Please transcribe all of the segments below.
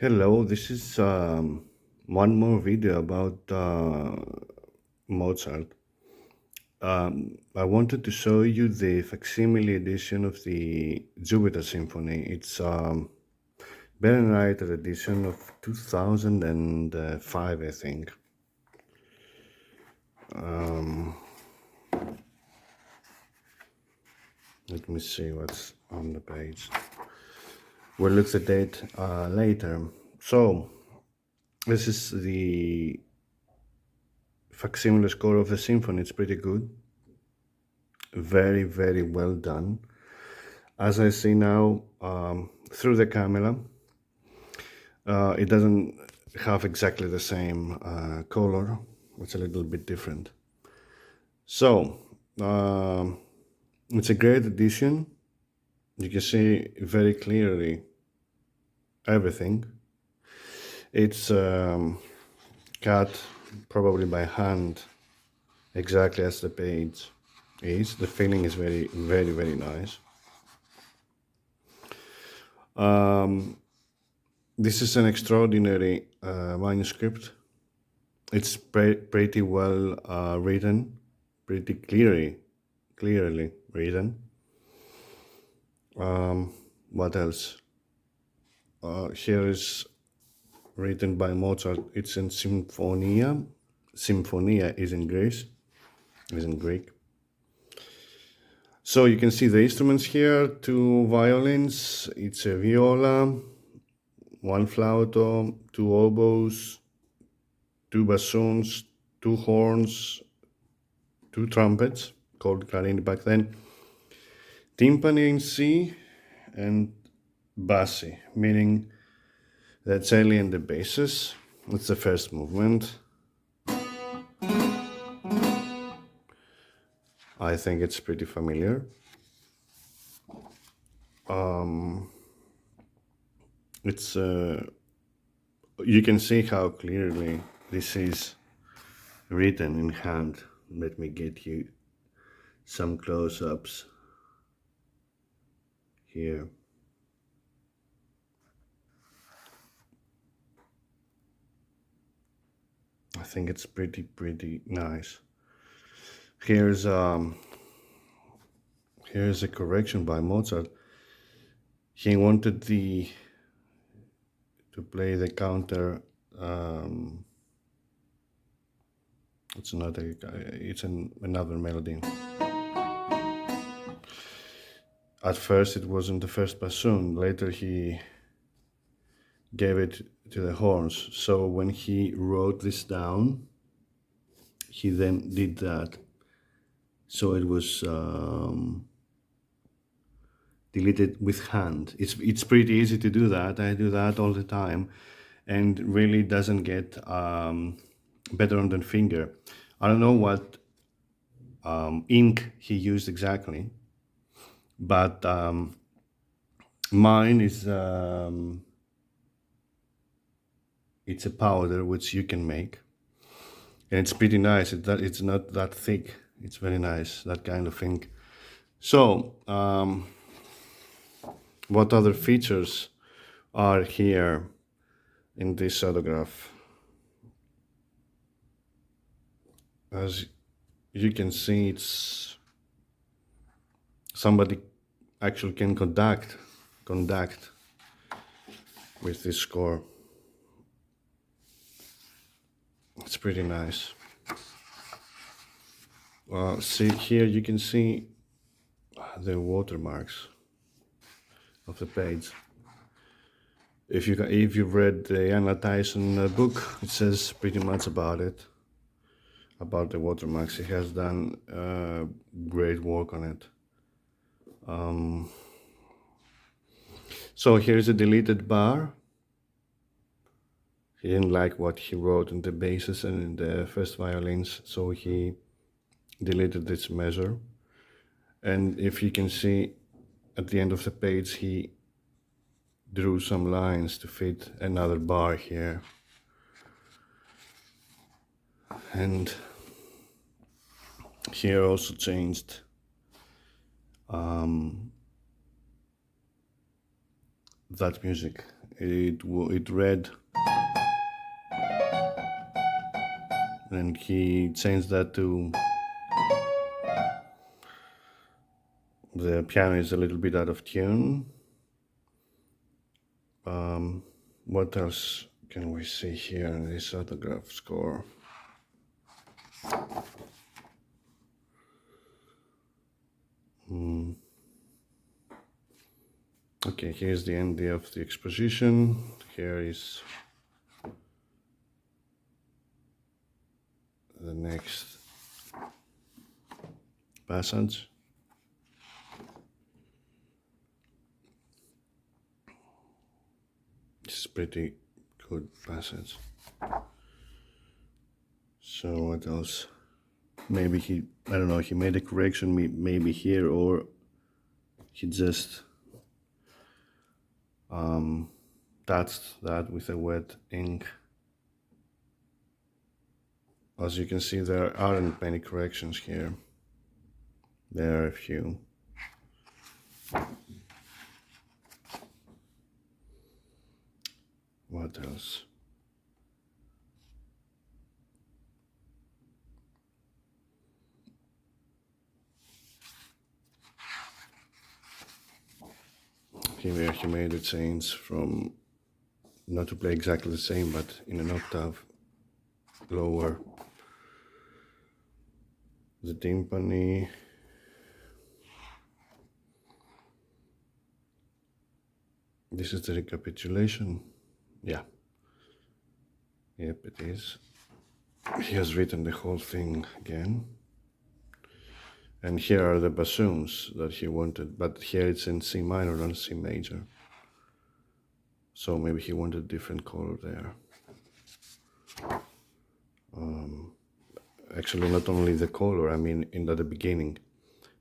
Hello, this is one more video about Mozart. I wanted to show you the facsimile edition of the Jupiter Symphony. It's very writer edition of 2005, I think. Let me see what's on the page. We'll look at it later. So, this is the facsimile score of the symphony. It's pretty good. Very, very well done. As I see now through the camera, it doesn't have exactly the same color. It's a little bit different. So it's a great addition. You can see very clearly everything. It's cut probably by hand, exactly as the page is. The feeling is very, very, very nice. This is an extraordinary manuscript. It's pretty well written, pretty clearly written. What else? Here is written by Mozart. It's in Symphonia. Symphonia is in Greek. So you can see the instruments here: two violins. It's a viola, one flauto, two oboes, two bassoons, two horns, two trumpets, called clarini back then, timpani in C, and bassi, meaning the celli and the basses. That's the first movement. I think it's pretty familiar. It's you can see how clearly this is written in hand. Let me get you some close-ups here. I think it's pretty nice. Here's a correction by Mozart. He wanted to play the counter. It's another melody. At first it was in the first bassoon. Later he gave it to the horns. So when he wrote this down, he then did that. So it was deleted with hand. It's pretty easy to do that. I do that all the time, and really doesn't get better on the finger. I don't know what ink he used exactly, but mine is it's a powder which you can make, and it's pretty nice. It's not that thick. It's very nice, that kind of ink. So what other features are here in this autograph? As you can see, it's somebody actually can conduct with this score. It's pretty nice. See here, you can see the watermarks of the page. If you've read the annotation book, it says pretty much about it, about the watermarks. He has done great work on it. So here's a deleted bar. He didn't like what he wrote in the basses and in the first violins, so he deleted this measure. And if you can see at the end of the page, he drew some lines to fit another bar here. And here also changed that music it read, and he changed that to the piano is a little bit out of tune. What else can we see here in this autograph score? Okay, here's the end of the exposition. Here is the next passage. It's pretty good passage. So what else? Maybe I don't know, he made a correction maybe here, or he just touched that with a wet ink. As you can see, there aren't many corrections here. There are a few. What else? Here he made a change from not to play exactly the same, but in an octave lower. The timpani. This is the recapitulation. Yeah. Yep, it is. He has written the whole thing again. And here are the bassoons that he wanted, but here it's in C minor, not C major. So maybe he wanted a different color there. Actually, not only the color, I mean in the beginning,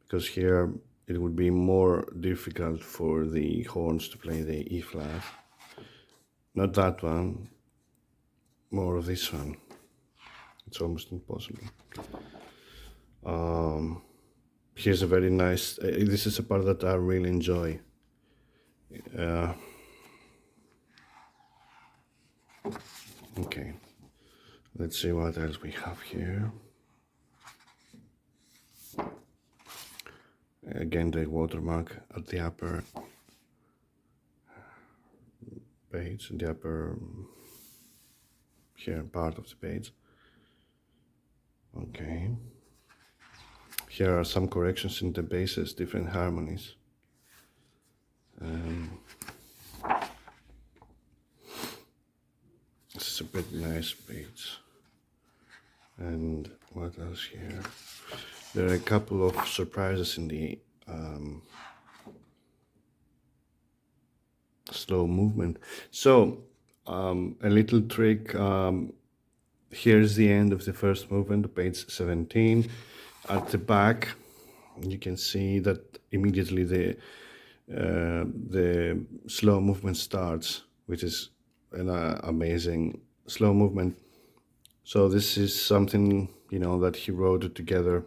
because here it would be more difficult for the horns to play the E flat. Not that one, more of this one. It's almost impossible. Here's a very nice, this is a part that I really enjoy. Okay, let's see what else we have here. Again, the watermark at the upper page, the upper here part of the page. Okay. Here are some corrections in the basses, different harmonies. This is a pretty nice page. And what else here? There are a couple of surprises in the slow movement. So, a little trick. Here's the end of the first movement, page 17. At the back, you can see that immediately the slow movement starts, which is an amazing slow movement. So this is something, you know, that he wrote it together,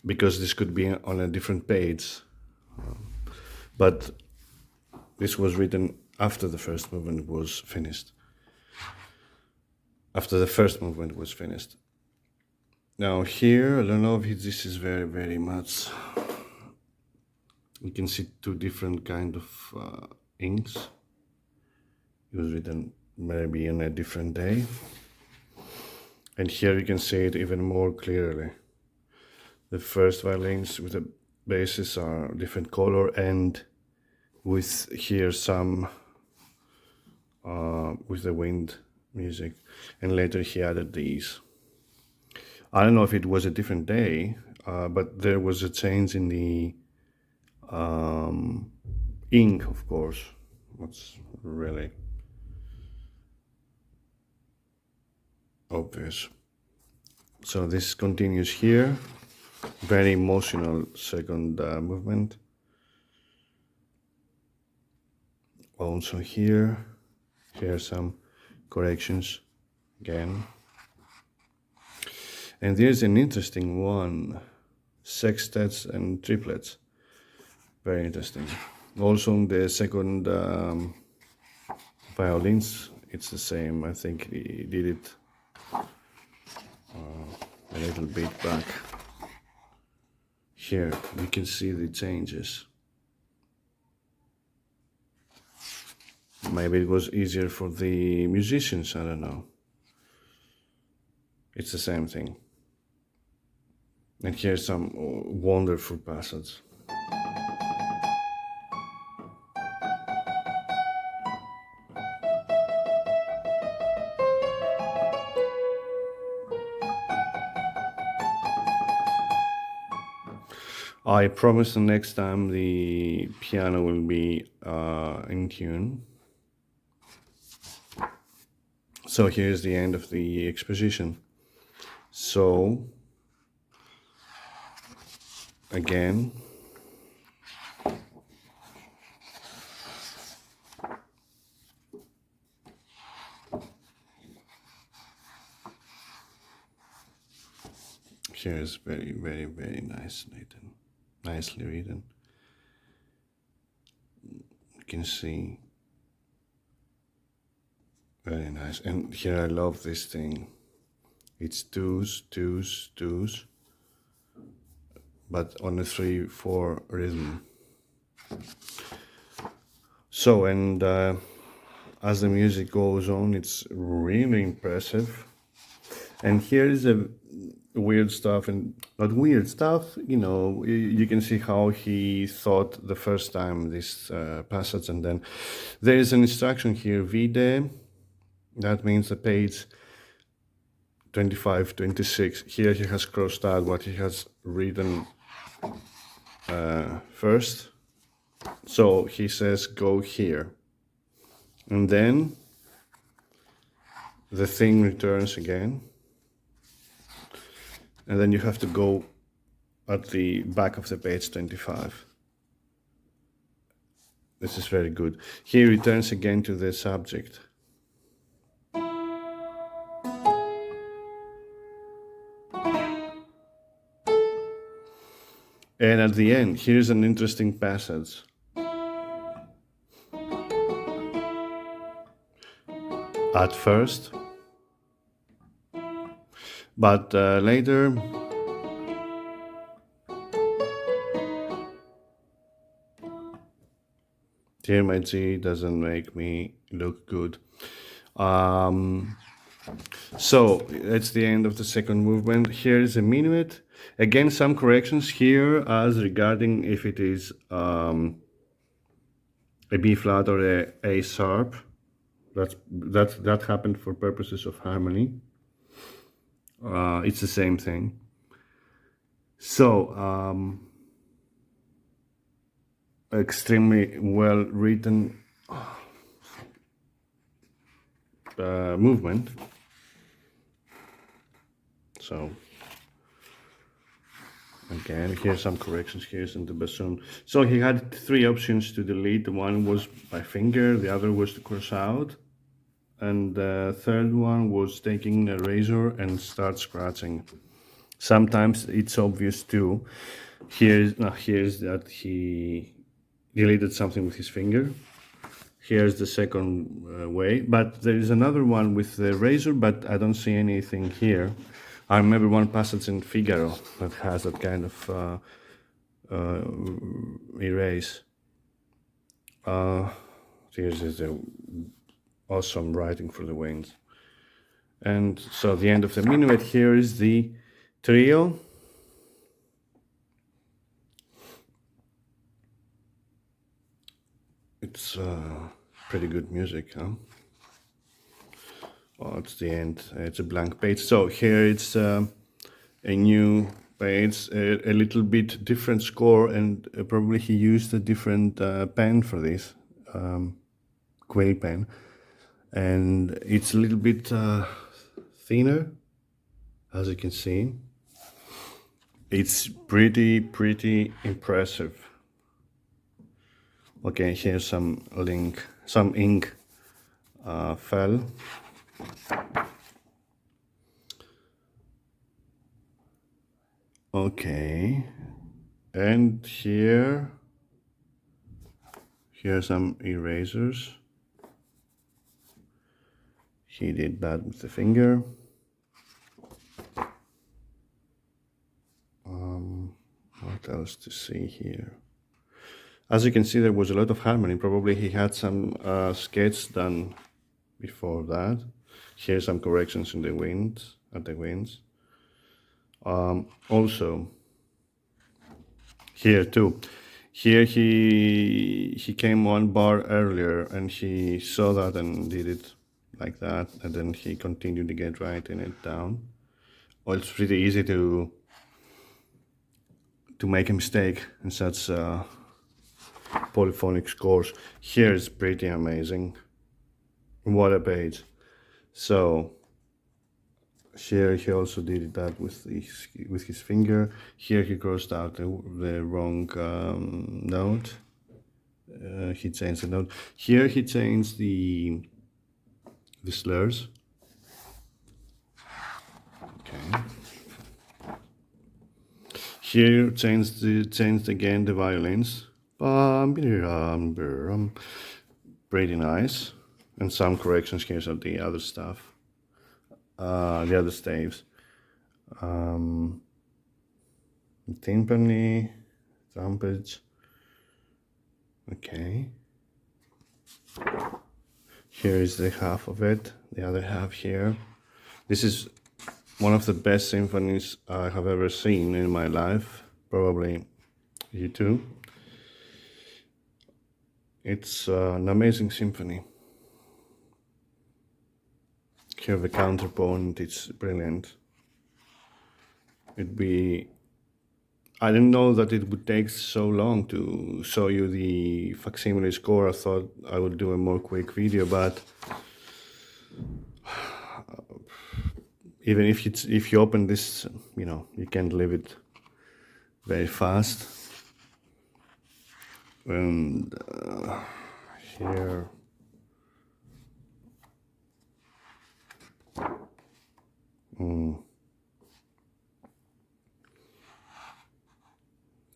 because this could be on a different page, but this was written after the first movement was finished. After the first movement was finished. Now here, I don't know if this is very, very much. You can see two different kind of inks. It was written maybe on a different day. And here you can see it even more clearly. The first violins with the basses are different color, and with here some with the wind music, and later he added these. I don't know if it was a different day, but there was a change in the ink, of course. That's really obvious. So this continues here. Very emotional second movement. Also here are some corrections again. And there's an interesting one, sextets and triplets. Very interesting. Also on the second violins, it's the same. I think he did it a little bit back. Here we can see the changes. Maybe it was easier for the musicians, I don't know. It's the same thing. And here's some wonderful passages. I promise the next time the piano will be in tune. So here's the end of the exposition. So again, here's very, very, very nicely written. You can see, very nice. And here I love this thing. It's twos, twos, twos, but on a 3/4 rhythm. So, and as the music goes on, it's really impressive. And here is a weird stuff, and not weird stuff, you can see how he thought the first time this passage. And then there is an instruction here, vide, that means the page 25, 26. Here he has crossed out what he has written first. So he says, go here. And then the thing returns again. And then you have to go at the back of the page 25. This is very good. He returns again to the subject. And at the end, here's an interesting passage. At first, but later, dear my G doesn't make me look good. So that's the end of the second movement. Here is a minuet. Again, some corrections here as regarding if it is a B flat or a sharp. That happened for purposes of harmony. It's the same thing. So extremely well written movement. So again, here's some corrections. Here's in the bassoon. So he had three options to delete. One was by finger, the other was to cross out, and the third one was taking a razor and start scratching. Sometimes it's obvious too. Here's that he deleted something with his finger. Here's the second way, but there is another one with the razor, but I don't see anything here. I remember one passage in Figaro that has that kind of erase. Here's the awesome writing for the winds. And so the end of the minuet, here is the trio. It's pretty good music, huh? Oh, it's the end. It's a blank page. So here it's a new page, a little bit different score, and probably he used a different pen for this, quill pen, and it's a little bit thinner, as you can see. It's pretty impressive. Okay, here's some ink fell. Okay, and here Here are some erasers. He did that with the finger. What else to see here? As you can see, there was a lot of harmony. Probably he had some sketch done before that. Here some corrections in the winds, at the winds. Also, here too. Here he came one bar earlier and he saw that and did it like that, and then he continued to get writing it down. Well, it's pretty easy to make a mistake in such polyphonic scores. Here is pretty amazing. What a page. So here he also did that with his finger. Here he crossed out the wrong note. He changed the note. Here he changed the slurs. Okay. Here changed again the violins. Pretty nice. And some corrections here of the other stuff. The other staves. Timpani, trumpets. Okay. Here is the half of it, the other half here. This is one of the best symphonies I have ever seen in my life. Probably you too. It's an amazing symphony. Here the counterpoint, it's brilliant. I didn't know that it would take so long to show you the facsimile score. I thought I would do a more quick video, but even if you open this, you can't leave it very fast. And here.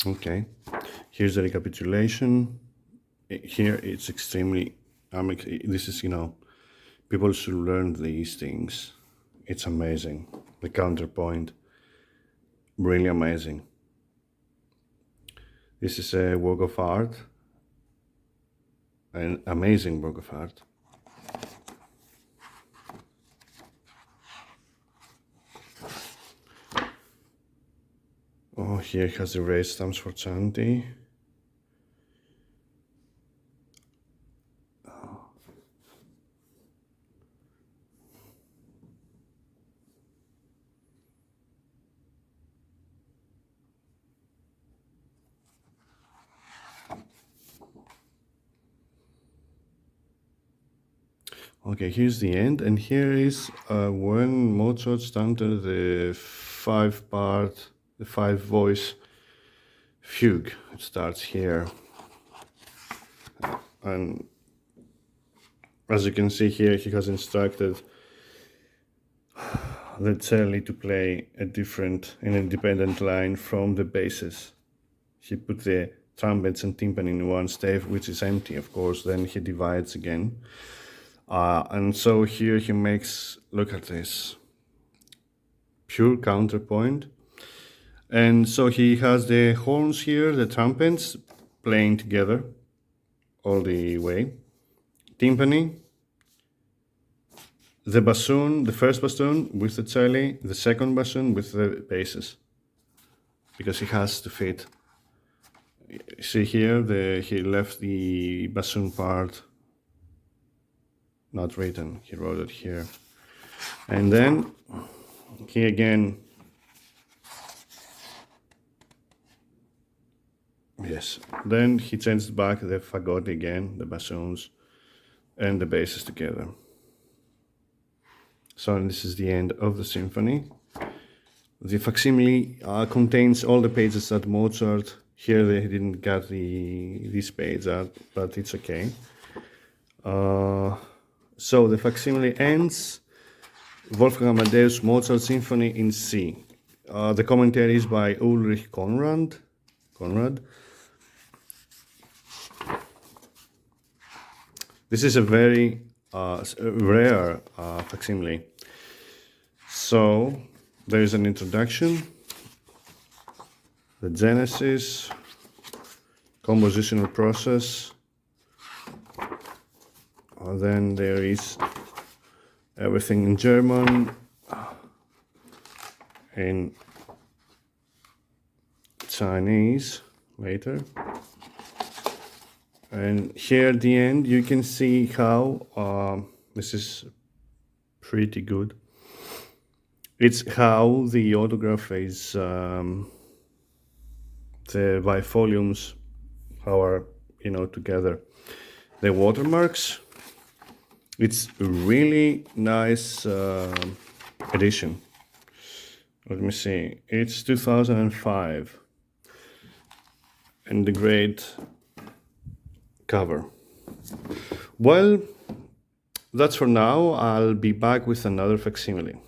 Okay, here's the recapitulation. Here it's extremely, this is, people should learn these things. It's amazing. The counterpoint, really amazing. This is a work of art, an amazing work of art. Oh, here it has the raised stamps for chanty. Okay, here's the end, and here is when Mozart started the five-voice fugue. It starts here, and as you can see here, he has instructed the cello to play an independent line from the basses. He put the trumpets and timpani in one stave, which is empty, of course. Then he divides again. And so here he makes, look at this, pure counterpoint. And so he has the horns here, the trumpets, playing together all the way. Timpani, the bassoon, the first bassoon with the cello, the second bassoon with the basses, because he has to fit. See here, he left the bassoon part not written, he wrote it here. And then he again, yes, then he changed back the fagotti again, the bassoons and the basses together. So this is the end of the symphony. The facsimile contains all the pages that Mozart, here they didn't get this page out, but it's okay. So the facsimile ends, Wolfgang Amadeus Mozart Symphony in C. The commentary is by Ulrich Konrad. This is a very rare facsimile. So there is an introduction, the genesis, compositional process, then there is everything in German, in Chinese later, and here at the end you can see how this is pretty good. It's how the autograph is, the bifoliums, how are together. The watermarks. It's a really nice edition. Let me see. It's 2005, and the great cover. Well, that's for now. I'll be back with another facsimile.